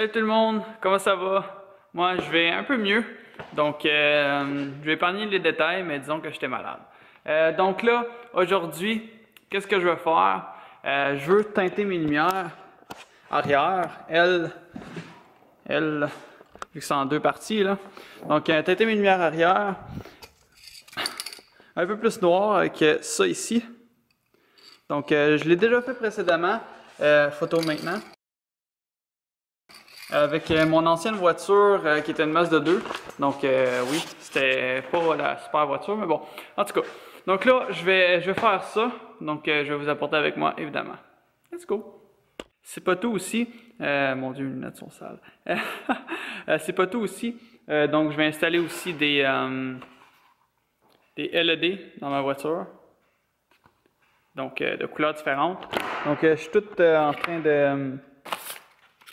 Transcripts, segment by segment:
Salut tout le monde, comment ça va? Moi je vais un peu mieux, donc je vais épargner les détails, mais disons que j'étais malade. Donc là, aujourd'hui, qu'est-ce que je vais faire? Je veux teinter mes lumières arrière, vu que c'est en deux parties là. Donc teinter mes lumières arrière, un peu plus noir que ça ici. Donc je l'ai déjà fait précédemment, photo maintenant. Avec mon ancienne voiture qui était une Mazda 2. Donc oui, c'était pas la super voiture, mais bon. En tout cas, donc là, je vais faire ça. Donc je vais vous apporter avec moi, évidemment. Let's go! C'est pas tout aussi. Mon Dieu, mes lunettes sont sales. C'est pas tout aussi. Donc je vais installer aussi des LED dans ma voiture. Donc de couleurs différentes. Donc je suis tout en train de...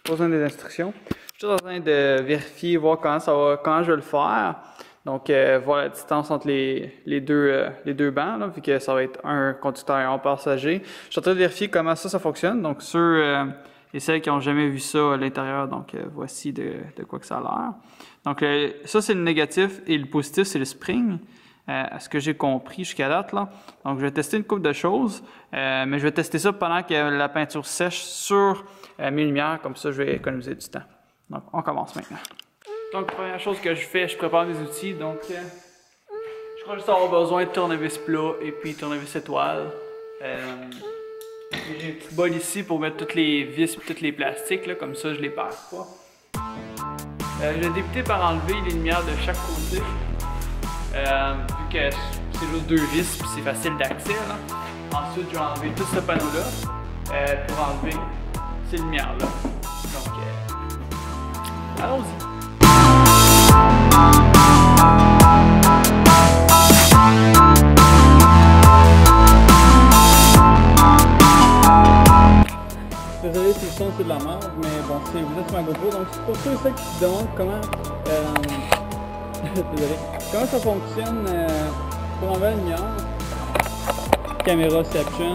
Pas besoin des instructions. Je suis en train de vérifier, voir comment je vais le faire. Donc, voir la distance entre les deux bancs, là, vu que ça va être un conducteur et un passager. Je suis en train de vérifier comment ça fonctionne. Donc, ceux et celles qui n'ont jamais vu ça à l'intérieur, donc voici de quoi que ça a l'air. Donc, ça, c'est le négatif et le positif, c'est le spring. À ce que j'ai compris jusqu'à date, là. Donc, je vais tester une couple de choses, mais je vais tester ça pendant que la peinture sèche sur mes lumières, comme ça, je vais économiser du temps. Donc, on commence maintenant. Donc, première chose que je fais, je prépare mes outils. Donc, je crois juste avoir besoin de tournevis plat et puis tournevis étoile. J'ai une petite bolle ici pour mettre toutes les vis et tous les plastiques, là, comme ça, je les perds pas. Je vais débuter par enlever les lumières de chaque côté. Vu que c'est juste deux vis puis c'est facile d'accès. Ensuite, je vais enlever tout ce panneau-là pour enlever ces lumières-là. Donc, allons-y. Désolé si le son c'est de la merde, mais bon, vous êtes sur ma GoPro, donc c'est pour ceux et celles qui se demandent comment... Désolé. Comment ça fonctionne pour enlever la lumière? Cameraception.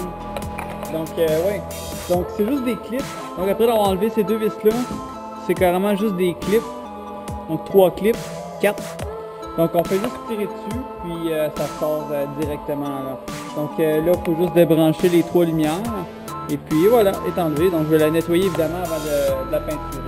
Donc, ouais. Donc, c'est juste des clips. Donc, après d'avoir enlevé ces deux vis-là, c'est carrément juste des clips. Donc, 3 clips, 4. Donc, on fait juste tirer dessus, puis ça sort directement là. Donc, là, il faut juste débrancher les 3 lumières. Et puis, voilà, est enlevé. Donc, je vais la nettoyer évidemment avant de la peinturer.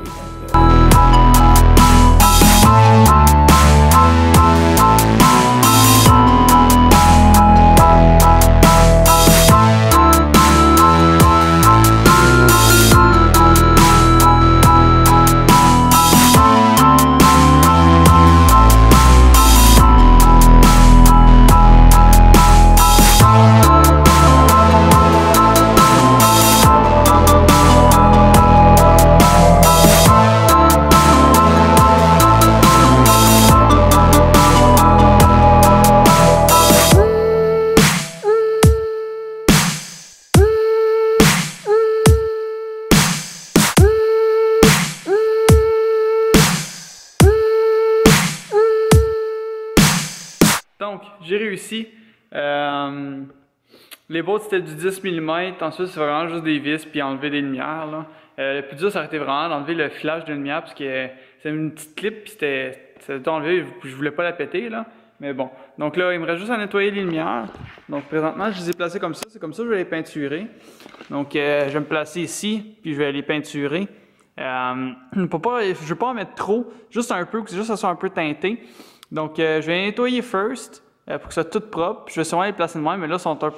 Donc, j'ai réussi. Les bottes c'était du 10 mm. Ensuite, c'est vraiment juste des vis puis enlever des lumières. Là. Le plus dur, ça aurait été vraiment d'enlever le filage de lumière parce que c'est une petite clip puis c'était enlevé. Je voulais pas la péter là. Mais bon. Donc là, il me reste juste à nettoyer les lumières. Donc présentement, je les ai placées comme ça. C'est comme ça que je vais les peinturer. Donc je vais me placer ici puis je vais les peinturer. Je veux pas en mettre trop, juste un peu, juste que ça soit un peu teinté. Donc, je vais nettoyer first pour que ça soit tout propre. Puis je vais sûrement les placer de même, mais là, ils sont un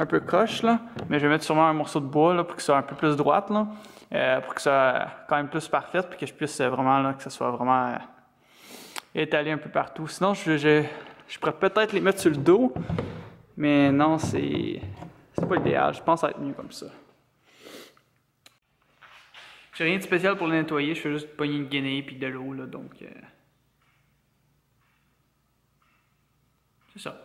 peu croches, là. Mais je vais mettre sûrement un morceau de bois, là, pour que ça soit un peu plus droite, là. Pour que ça soit quand même plus parfait, puis que je puisse vraiment, là, que ça soit vraiment étalé un peu partout. Sinon, je pourrais peut-être les mettre sur le dos, mais non, c'est pas l'idéal. Je pense que ça va être mieux comme ça. J'ai rien de spécial pour le nettoyer, je fais juste pogner une guenille puis de l'eau, là, donc... C'est ça.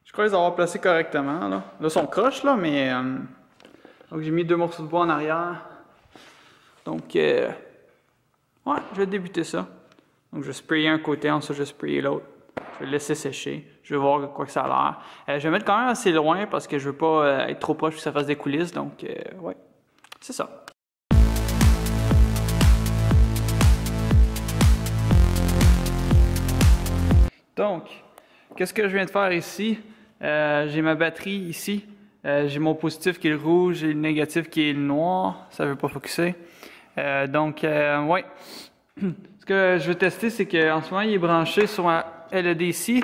Je crois les avoir placés correctement. Là, ils sont croches, là, mais... donc j'ai mis 2 morceaux de bois en arrière. Donc, ouais, je vais débuter ça. Donc je vais sprayer un côté, ensuite je vais sprayer l'autre. Je vais le laisser sécher. Je vais voir quoi que ça a l'air. Je vais mettre quand même assez loin parce que je veux pas être trop proche que ça fasse des coulisses. Donc, ouais, c'est ça. Donc, qu'est-ce que je viens de faire ici? J'ai ma batterie ici. J'ai mon positif qui est le rouge et le négatif qui est le noir. Ça ne veut pas focusser. Ouais. Ce que je veux tester, c'est qu'en ce moment, il est branché sur ma LED ici.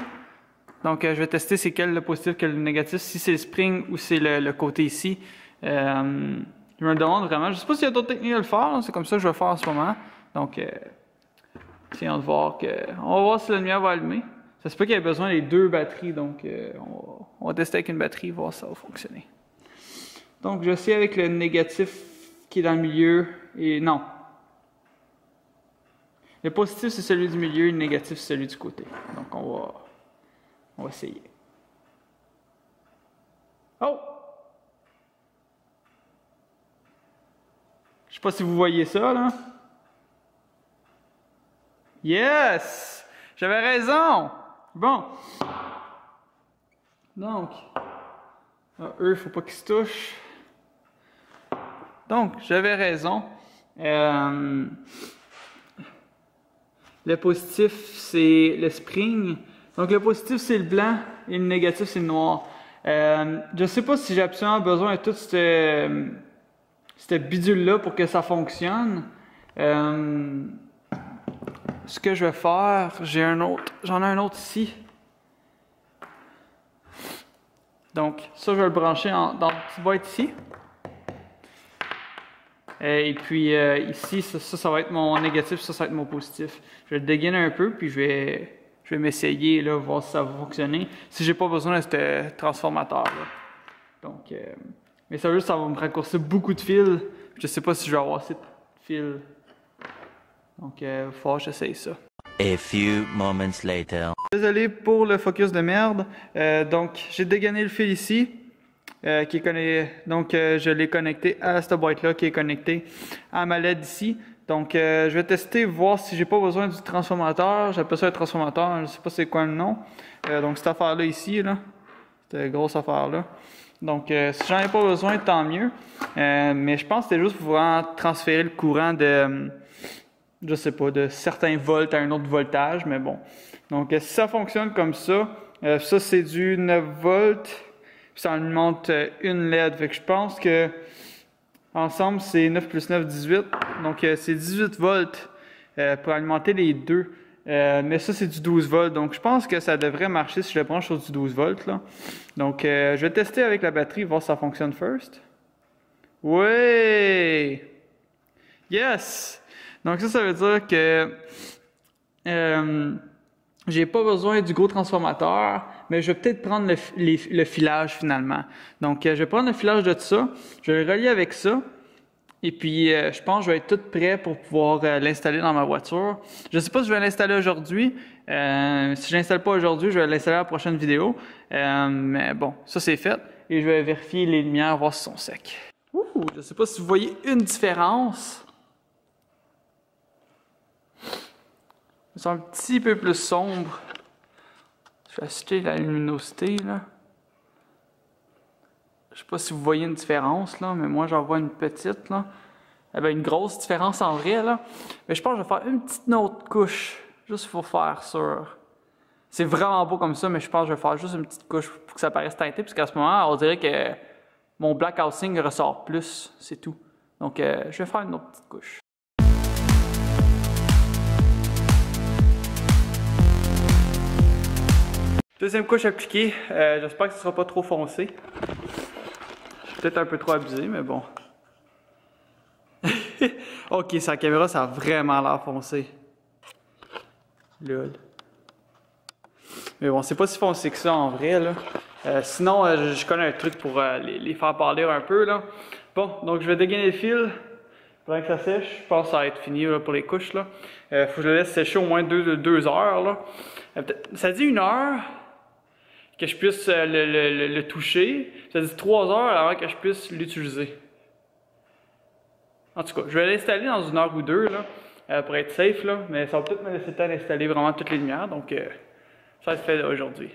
Donc, je vais tester c'est quel le positif, quel le négatif, si c'est le spring ou c'est le côté ici. Je me le demande vraiment. Je ne sais pas s'il y a d'autres techniques à le faire. C'est comme ça que je vais faire en ce moment. Donc, essayons de voir que... On va voir si la lumière va allumer. Ça se peut qu'il y ait besoin des deux batteries, donc on va tester avec une batterie, voir si ça va fonctionner. Donc, je sais avec le négatif qui est dans le milieu, et non. Le positif, c'est celui du milieu, le négatif, c'est celui du côté. Donc, on va essayer. Oh! Je sais pas si vous voyez ça, là. Yes! J'avais raison! Bon. Donc, eux, il faut pas qu'ils se touchent. Donc, j'avais raison. Le positif, c'est le spring. Donc, le positif, c'est le blanc et le négatif, c'est le noir. Je ne sais pas si j'ai absolument besoin de toute cette bidule-là pour que ça fonctionne. Ce que je vais faire, j'en ai un autre ici. Donc, ça, je vais le brancher dans la petite boîte ici. Et puis, ici, ça va être mon négatif, ça va être mon positif. Je vais le dégainer un peu, puis je vais m'essayer, là, voir si ça va fonctionner. Si j'ai pas besoin de ce transformateur-là. Donc, mais sérieux, ça va me raccourcir beaucoup de fils. Je sais pas si je vais avoir assez de fils. Donc, il va falloir que j'essaye ça. A few moments later. Désolé pour le focus de merde. Donc, j'ai dégainé le fil ici. Qui est connecté. Donc, je l'ai connecté à cette boîte-là qui est connectée à ma LED ici. Donc, je vais tester, voir si j'ai pas besoin du transformateur. J'appelle ça un transformateur. Je sais pas c'est quoi le nom. Donc, cette affaire-là ici, là. Cette grosse affaire-là. Donc, si j'en ai pas besoin, tant mieux. Mais je pense que c'était juste pour pouvoir transférer le courant de... je sais pas, de certains volts à un autre voltage, mais bon. Donc, si ça fonctionne comme ça, ça c'est du 9 volts, puis ça alimente une LED. Fait que je pense que ensemble, c'est 9 plus 9, 18. Donc, c'est 18 volts pour alimenter les deux. Mais ça, c'est du 12 volts. Donc, je pense que ça devrait marcher si je le branche sur du 12 volts. Là. Donc, je vais tester avec la batterie, voir si ça fonctionne first. Oui! Yes! Donc ça veut dire que j'ai pas besoin du gros transformateur, mais je vais peut-être prendre le filage finalement. Donc je vais prendre le filage de ça, je vais le relier avec ça, et puis je pense que je vais être tout prêt pour pouvoir l'installer dans ma voiture. Je sais pas si je vais l'installer aujourd'hui. Si je l'installe pas aujourd'hui, je vais l'installer à la prochaine vidéo. Mais bon, ça c'est fait. Et je vais vérifier les lumières, voir si sont secs. Ouh, je sais pas si vous voyez une différence. Ils sont un petit peu plus sombres. Je vais ajuster la luminosité, là. Je sais pas si vous voyez une différence, là, mais moi, j'en vois une petite, là. Eh bien, une grosse différence en vrai, là. Mais je pense que je vais faire une petite autre couche, juste pour faire sûr. C'est vraiment beau comme ça, mais je pense que je vais faire juste une petite couche pour que ça paraisse teinté, parce qu'à ce moment, on dirait que mon black housing ressort plus, c'est tout. Donc, je vais faire une autre petite couche. Deuxième couche appliquée, j'espère que ce ne sera pas trop foncé. Je suis peut-être un peu trop abusé, mais bon. Ok, sa caméra, ça a vraiment l'air foncé. Lol. Mais bon, c'est pas si foncé que ça en vrai, là. Sinon, je connais un truc pour les faire parler un peu, là. Bon, donc je vais dégainer le fil. Pendant que ça sèche, je pense que ça va être fini là, pour les couches, là. Faut que je le laisse sécher au moins 2 heures, là. Ça dit 1 heure que je puisse le toucher. Ça dit 3 heures avant que je puisse l'utiliser. En tout cas, je vais l'installer dans 1 heure ou 2 là, pour être safe, là, mais ça va peut-être me laisser le temps d'installer vraiment toutes les lumières. Donc, ça va être fait aujourd'hui.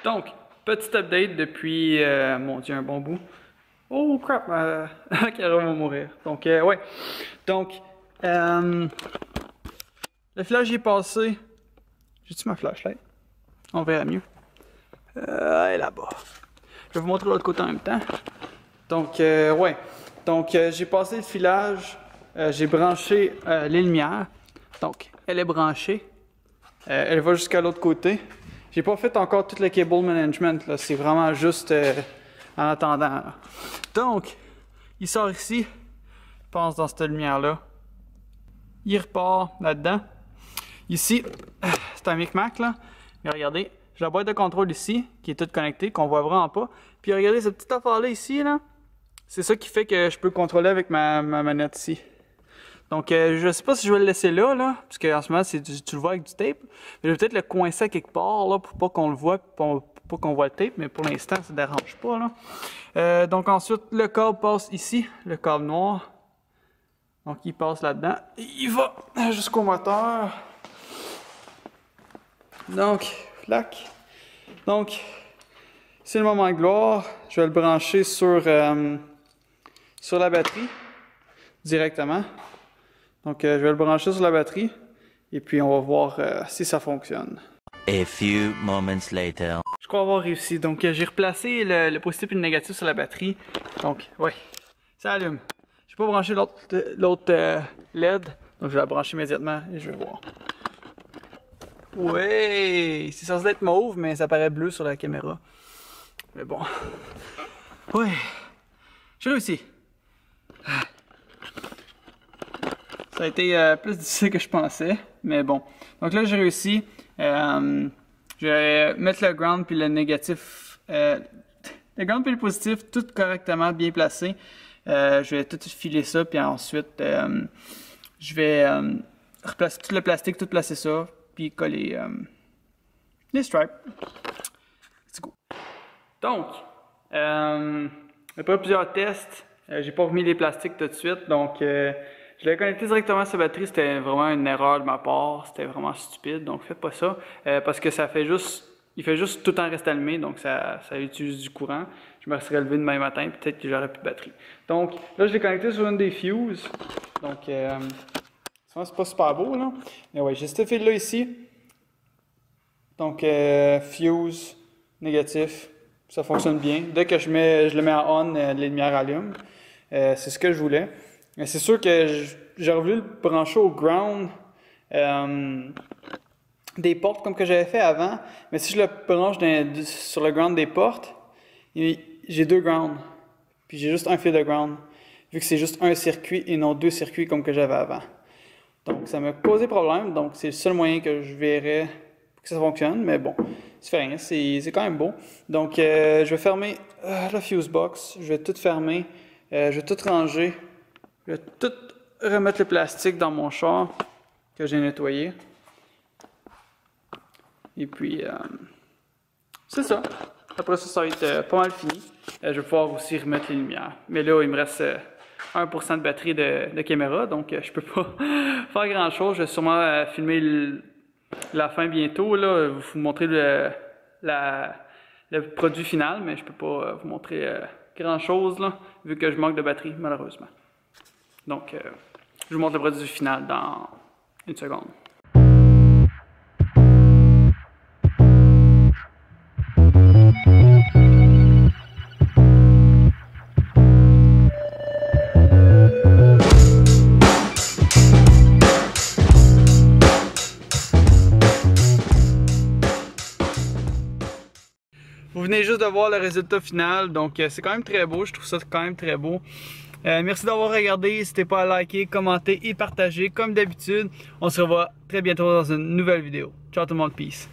Donc, petit update depuis, mon Dieu, un bon bout. Oh crap, Caro va mourir. Donc, ouais. Donc, le filage est passé. J'ai-tu ma flashlight? On verra mieux. Elle est là-bas. Je vais vous montrer l'autre côté en même temps. Donc, ouais. Donc, j'ai passé le filage. J'ai branché les lumières. Donc, elle est branchée. Elle va jusqu'à l'autre côté. J'ai pas fait encore tout le cable management, là. C'est vraiment juste en attendant. Là. Donc, il sort ici. Il passe dans cette lumière-là. Il repart là-dedans. Ici, c'est un micmac, là. Mais regardez, j'ai la boîte de contrôle ici, qui est toute connectée, qu'on voit vraiment pas. Puis regardez cette petite affaire-là ici, là. C'est ça qui fait que je peux contrôler avec ma manette ici. Donc, je sais pas si je vais le laisser là, parce qu'en ce moment, tu le vois avec du tape. Mais je vais peut-être le coincer à quelque part, là, pour pas qu'on le voit, pour pas qu'on voit le tape, mais pour l'instant, ça ne dérange pas, là. Donc, ensuite, le câble passe ici, le câble noir. Donc, il passe là-dedans. Il va jusqu'au moteur. Donc, flac. Donc, c'est le moment de gloire. Je vais le brancher sur la batterie, directement. Donc, je vais le brancher sur la batterie et puis on va voir si ça fonctionne. A few moments later. Je crois avoir réussi. Donc, j'ai replacé le positif et le négatif sur la batterie. Donc, ouais, ça allume. Je n'ai pas branché l'autre LED, donc je vais la brancher immédiatement et je vais voir. Ouais, c'est censé être mauve, mais ça paraît bleu sur la caméra. Mais bon. Ouais, j'ai réussi. Ça a été plus difficile que je pensais, mais bon. Donc là, j'ai réussi. Je vais mettre le ground puis le négatif. Le ground puis le positif, tout correctement, bien placé. Je vais tout filer ça, puis ensuite, je vais replacer tout le plastique, tout placer ça, puis coller les stripes. Let's go. Donc, après plusieurs tests, j'ai pas remis les plastiques tout de suite, donc je l'ai connecté directement à sa batterie. C'était vraiment une erreur de ma part, c'était vraiment stupide, donc faites pas ça, parce que ça fait juste, il fait juste tout le temps rester allumé, donc ça utilise du courant. Je me serais levé demain matin, peut-être que j'aurais plus de batterie. Donc là, je l'ai connecté sur une des fuses, donc c'est pas super beau, là, mais ouais, j'ai ce fil là ici, donc fuse, négatif, ça fonctionne bien. Dès que je le mets en on, les lumières allument. C'est ce que je voulais. Mais c'est sûr que j'aurais voulu le brancher au ground des portes comme que j'avais fait avant. Mais si je le branche sur le ground des portes, j'ai deux grounds. Puis j'ai juste un fil de ground. Vu que c'est juste un circuit et non deux circuits comme que j'avais avant. Donc ça m'a causé problème. Donc c'est le seul moyen que je verrais que ça fonctionne. Mais bon, c'est fait rien. C'est quand même beau. Donc je vais fermer la fuse box. Je vais tout fermer. Je vais tout ranger. Je vais tout remettre le plastique dans mon char que j'ai nettoyé. Et puis, c'est ça. Après ça, ça va être pas mal fini. Je vais pouvoir aussi remettre les lumières. Mais là, il me reste 1% de batterie de caméra, donc je peux pas faire grand chose. Je vais sûrement filmer la fin bientôt, là, vous montrer le produit final, mais je peux pas vous montrer grand chose là, vu que je manque de batterie malheureusement. Donc je vous montre le produit final dans une seconde. Vous venez juste de voir le résultat final, donc c'est quand même très beau, je trouve ça quand même très beau. Merci d'avoir regardé, n'hésitez pas à liker, commenter et partager comme d'habitude. On se revoit très bientôt dans une nouvelle vidéo. Ciao tout le monde, peace!